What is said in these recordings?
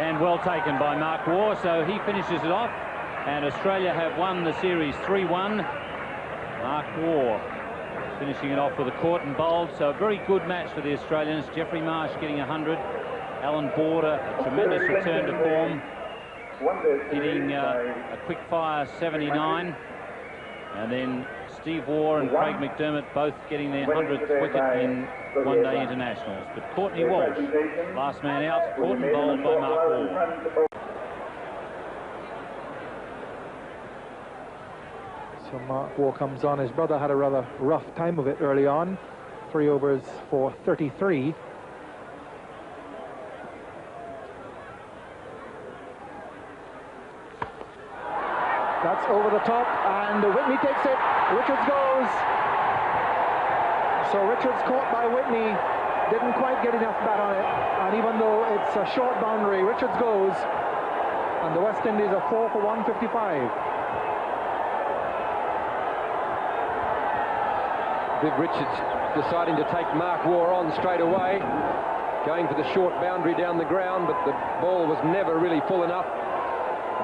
And well taken by Mark Waugh, so he finishes it off. And Australia have won the series 3-1. Mark Waugh finishing it off with a caught and bowled. So a very good match for the Australians. Jeffrey Marsh getting 100. Alan Border, a tremendous return to form, hitting a quick-fire 79. And then Steve Waugh and Craig McDermott both getting their 100th wicket in one-day internationals. But Courtney Walsh, last man out, caught and bowled by Mark Waugh. So Mark Waugh comes on. His brother had a rather rough time of it early on. 3 overs for 33. That's over the top, and Whitney takes it. Richards goes. So Richards caught by Whitney, didn't quite get enough bat on it, and even though it's a short boundary, Richards goes, and the West Indies are 4 for 155. Viv Richards deciding to take Mark Waugh on straight away, going for the short boundary down the ground, but the ball was never really full enough.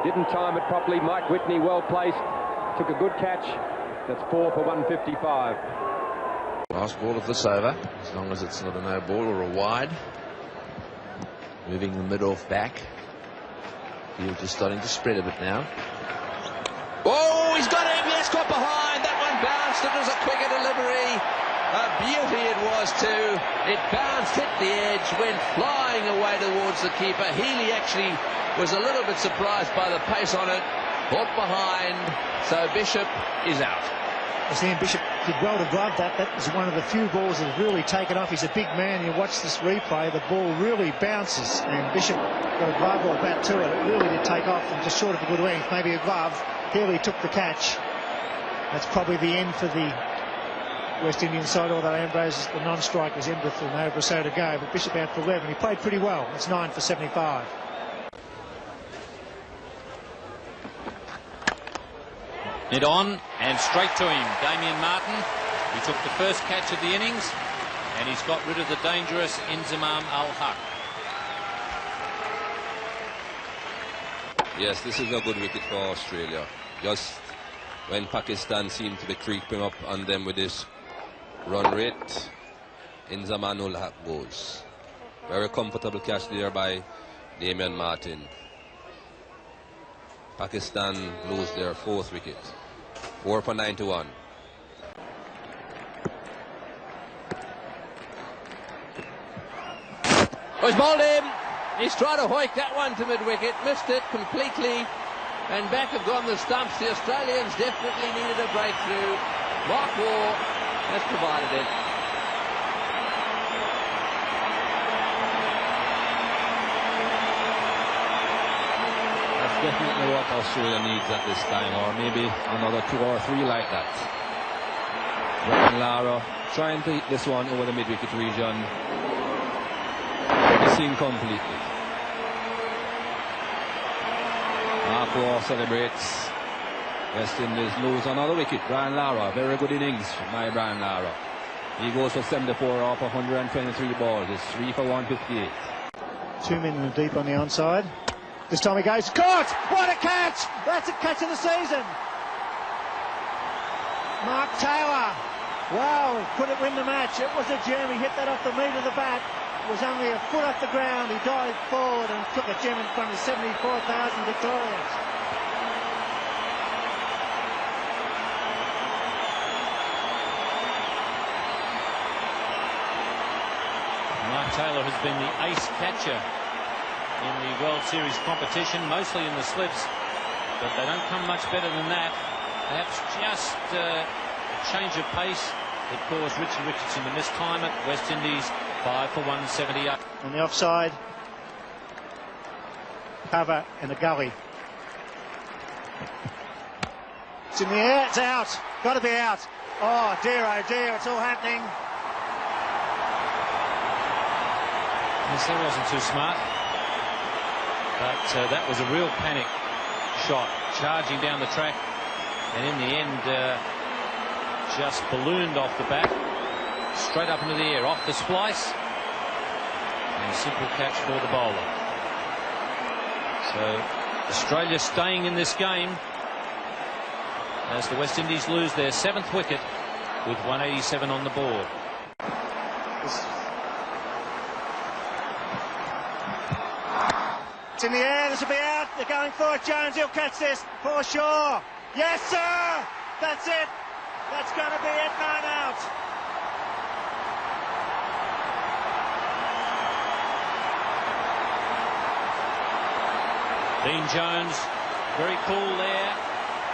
Didn't time it properly. Mike Whitney, well placed, took a good catch. That's 4 for 155. Last ball of this over, as long as it's not a no ball or a wide. Moving the mid-off back. Field just starting to spread a bit now. Oh, he's got him. Yes, got behind. That one bounced. It was a quicker delivery. A beauty it was too. It bounced, hit the edge, went flying away towards the keeper. Healy actually was a little bit surprised by the pace on it. Caught behind, so Bishop is out. Sam Bishop did well to glove that. That was one of the few balls that has really taken off. He's a big man. You watch this replay, the ball really bounces, and Bishop got a glove or a bat to it. It really did take off, and just short of a good length, maybe a glove. Healy took the catch. That's probably the end for the West Indian side, although Ambrose, the non-strike, was ended with an over or so to go. But Bishop out for 11. He played pretty well. It's 9 for 75. It on and straight to him. Damien Martin. He took the first catch of the innings, and he's got rid of the dangerous Inzamam Al-Haq. Yes, this is a good wicket for Australia. Just when Pakistan seemed to be creeping up on them with this run rate, Inzamam Al-Haq goes. Very comfortable catch there by Damien Martin. Pakistan lose their 4th wicket. 4 for 91. Oh, he's bowled him. He's tried to hoik that one to mid-wicket, missed it completely, and back have gone the stumps. The Australians definitely needed a breakthrough. Mark Waugh has provided it. Definitely what Australia needs at this time, or maybe another 2 or 3 like that. Brian Lara trying to hit this one over the mid-wicket region. Missing completely. Mark Waugh celebrates. West Indies lose another wicket. Brian Lara, very good innings by Brian Lara. He goes for 74 off 123 balls. It's 3 for 158. 2 men in the deep on the onside. This time he goes, caught! What a catch! That's a catch of the season! Mark Taylor, wow, could it win the match? It was a gem. He hit that off the meat of the bat. It was only a foot off the ground. He dived forward and took a gem in front of 74,000 Victorians. Mark Taylor has been the ace catcher in the World Series competition, mostly in the slips, but they don't come much better than that. Perhaps just a change of pace that caused Richie Richardson to mistime it. West Indies 5 for 178. On the offside, cover in the gully. It's in the air, it's out. Got to be out. Oh dear, it's all happening. Yes, that wasn't too smart. But that was a real panic shot, charging down the track, and in the end just ballooned off the bat, straight up into the air, off the splice, and a simple catch for the bowler. So Australia staying in this game as the West Indies lose their 7th wicket with 187 on the board. It's in the air, this will be out, they're going for it, Jones, he'll catch this, for sure. Yes, sir! That's it! That's going to be it, 9 out. Dean Jones, very cool there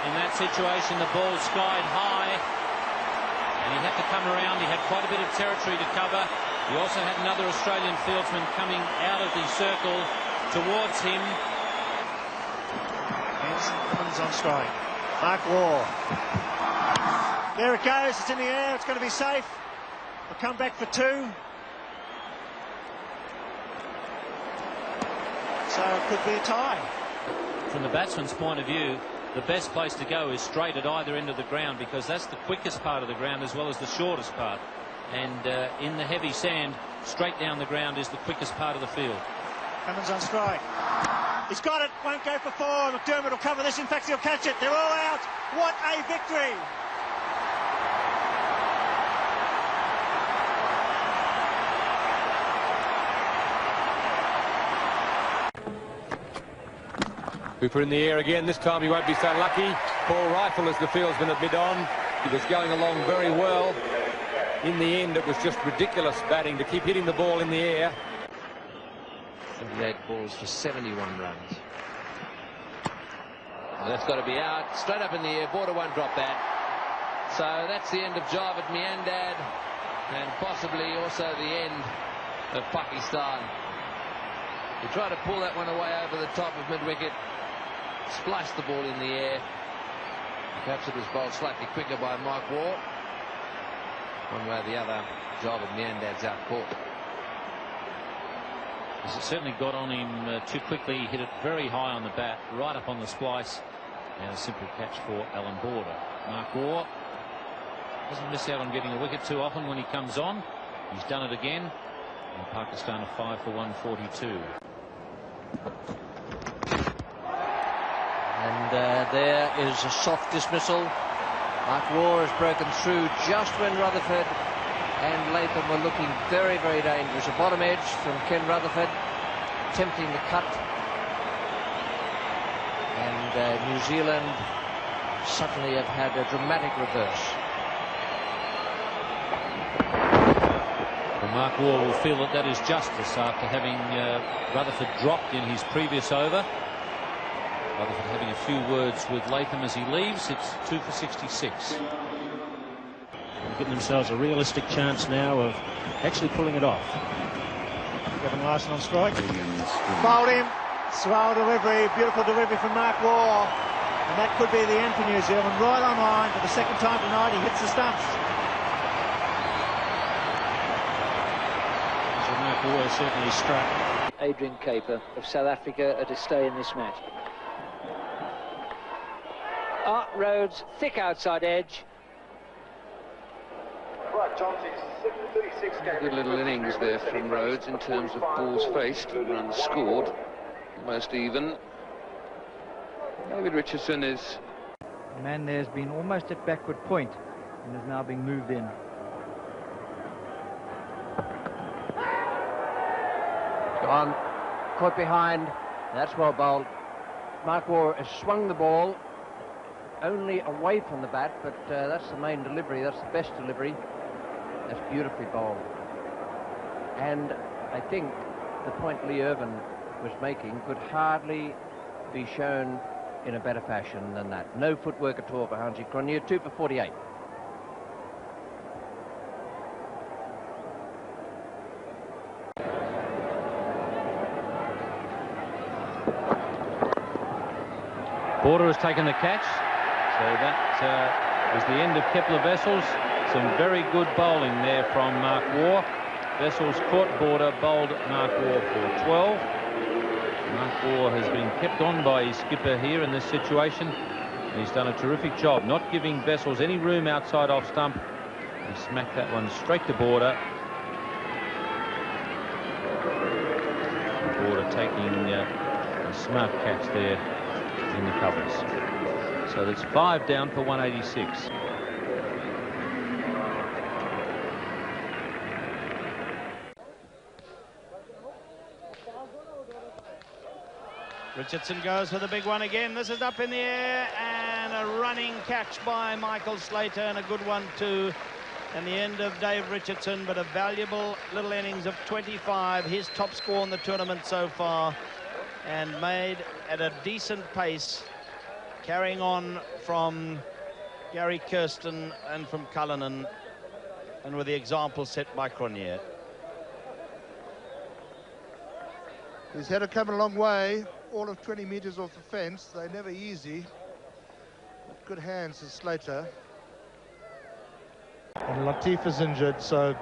in that situation. The ball skied high and he had to come around. He had quite a bit of territory to cover. He also had another Australian fieldsman coming out of the circle towards him. Hanson comes on strike. Mark Waugh. There it goes, it's in the air, it's going to be safe. We'll come back for 2. So it could be a tie. From the batsman's point of view, the best place to go is straight at either end of the ground, because that's the quickest part of the ground as well as the shortest part. And in the heavy sand, straight down the ground is the quickest part of the field. Cummins on strike. He's got it, won't go for 4. McDermott will cover this, in fact he'll catch it. They're all out. What a victory! Hooper in the air again. This time he won't be so lucky. Paul Rifle as the fieldsman at mid-on. He was going along very well. In the end, it was just ridiculous batting to keep hitting the ball in the air. 78 balls for 71 runs. And that's got to be out. Straight up in the air. Border won't drop that. So that's the end of Javed Miandad, and possibly also the end of Pakistan. He tried to pull that one away over the top of mid-wicket. Splashed the ball in the air. Perhaps it was bowled slightly quicker by Mike Waugh. One way or the other, Javed Miandad's out caught. It certainly got on him too quickly. He hit it very high on the bat, right up on the splice, and a simple catch for Alan Border. Mark Waugh doesn't miss out on getting a wicket too often when he comes on. He's done it again, and Pakistan are 5 for 142. And there is a soft dismissal. Mark Waugh has broken through just when Rutherford and Latham were looking very, very dangerous. A bottom edge from Ken Rutherford, attempting the cut. And New Zealand suddenly have had a dramatic reverse. Well, Mark Waugh will feel that that is justice after having Rutherford dropped in his previous over. Rutherford having a few words with Latham as he leaves. It's 2 for 66. Giving themselves a realistic chance now of actually pulling it off. Kevin Larson on strike. Fouled him. Swell delivery. Beautiful delivery from Mark Waugh. And that could be the end for New Zealand. Right on line for the second time tonight. He hits the stumps. So Mark Waugh certainly struck. Adrian Caper of South Africa at a stay in this match. Rhodes, thick outside edge. Good little innings there from Rhodes in terms of balls faced and runs scored. Almost even. David Richardson is... The man there has been almost at backward point and is now being moved in. Gone, caught behind. That's well bowled. Mark Waugh has swung the ball only away from the bat, but that's the main delivery. That's the best delivery. That's beautifully bowled. And I think the point Lee Irvin was making could hardly be shown in a better fashion than that. No footwork at all for Hansi Cronje. 2 for 48. Border has taken the catch. So that was the end of Kepler Wessels. Some very good bowling there from Mark Waugh. Wessels caught Border, bowled Mark Waugh for 12. Mark Waugh has been kept on by his skipper here in this situation. And he's done a terrific job, not giving Wessels any room outside off stump. He smacked that one straight to Border. Border taking a smart catch there in the covers. So that's 5 down for 186. Richardson goes for the big one again. This is up in the air, and a running catch by Michael Slater, and a good one too. And the end of Dave Richardson, but a valuable little innings of 25, his top score in the tournament so far, and made at a decent pace, carrying on from Gary Kirsten and from Cullinan, and with the example set by Cronje. He's had to come a long way, all of 20 metres off the fence. They're never easy. Good hands to Slater. And Latif is injured, so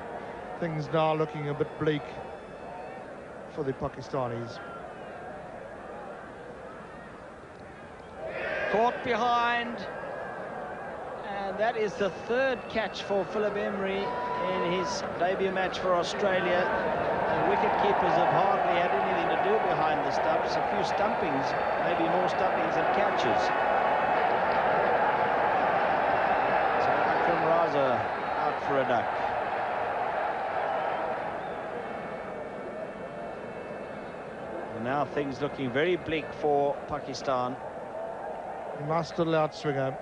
things now looking a bit bleak for the Pakistanis. Caught behind, and that is the third catch for Philip Emery in his debut match for Australia. The wicket keepers have hardly had anything to do behind the stumps. A few stumpings, maybe more stumpings than catches. So Akram Raza out for a duck. And now things looking very bleak for Pakistan. He must allow swinger.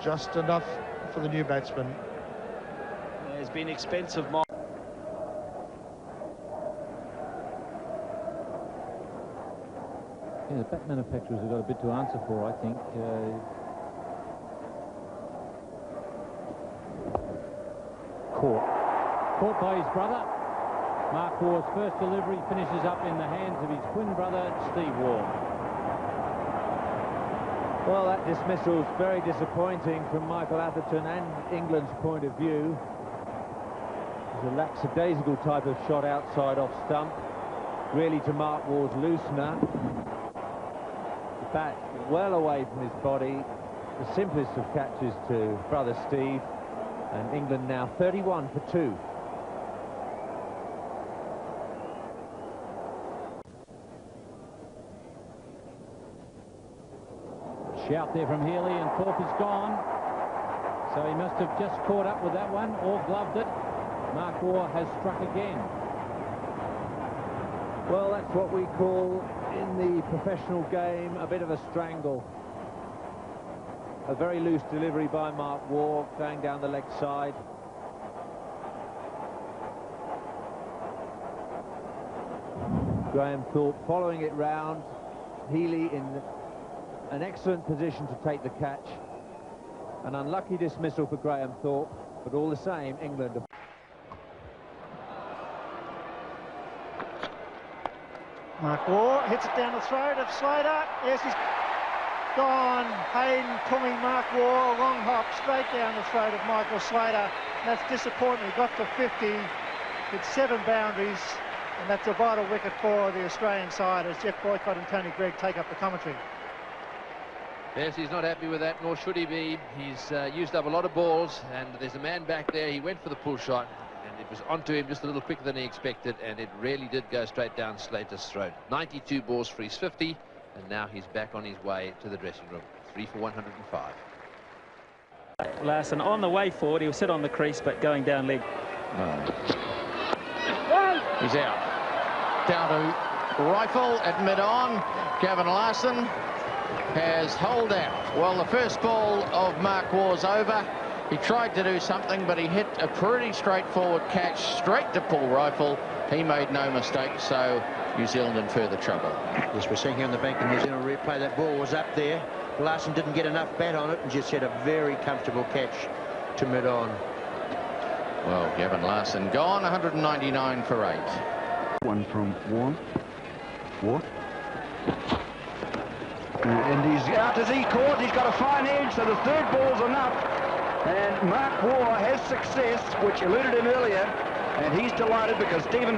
Just enough for the new batsman. There's been expensive Yeah, the bat manufacturers have got a bit to answer for, I think. Caught by his brother. Mark Waugh's first delivery finishes up in the hands of his twin brother, Steve Waugh. Well, that dismissal is very disappointing from Michael Atherton and England's point of view. It was a lackadaisical type of shot outside off stump, really to Mark Waugh's loosener. The bat well away from his body. The simplest of catches to brother Steve. And England now 31 for 2. Shout there from Healy, and Thorpe is gone. So he must have just caught up with that one or gloved it. Mark Waugh has struck again. Well, that's what we call in the professional game a bit of a strangle. A very loose delivery by Mark Waugh, going down the leg side. Graham Thorpe following it round. Healy in an excellent position to take the catch. An unlucky dismissal for Graham Thorpe, but all the same, England. Mark Waugh hits it down the throat of Slater. Yes, he's gone. Hayden pulling Mark Waugh, a long hop straight down the throat of Michael Slater. That's disappointing. He got to 50, hit 7 boundaries, and that's a vital wicket for the Australian side as Jeff Boycott and Tony Gregg take up the commentary. Yes, he's not happy with that, nor should he be. He's used up a lot of balls, and there's a man back there. He went for the pull shot, and it was onto him just a little quicker than he expected, and it really did go straight down Slater's throat. 92 balls for his 50, and now he's back on his way to the dressing room. 3 for 105. Larson on the way forward. He was sit on the crease, but going down leg. He's out. Down to rifle at mid-on. Gavin Larson has holed out. Well, the first ball of Mark Waugh's over. He tried to do something, but he hit a pretty straightforward catch straight to Paul Rifle. He made no mistake, so New Zealand in further trouble. Yes, we're seeing here on the bank in New Zealand replay. That ball was up there. Larson didn't get enough bat on it and just had a very comfortable catch to mid-on. Well, Gavin Larson gone, 199 for 8. One from Waugh. And he's out as he caught. He's got a fine edge, so the third ball's enough. And Mark Waugh has success, which eluded him earlier. And he's delighted because Stephen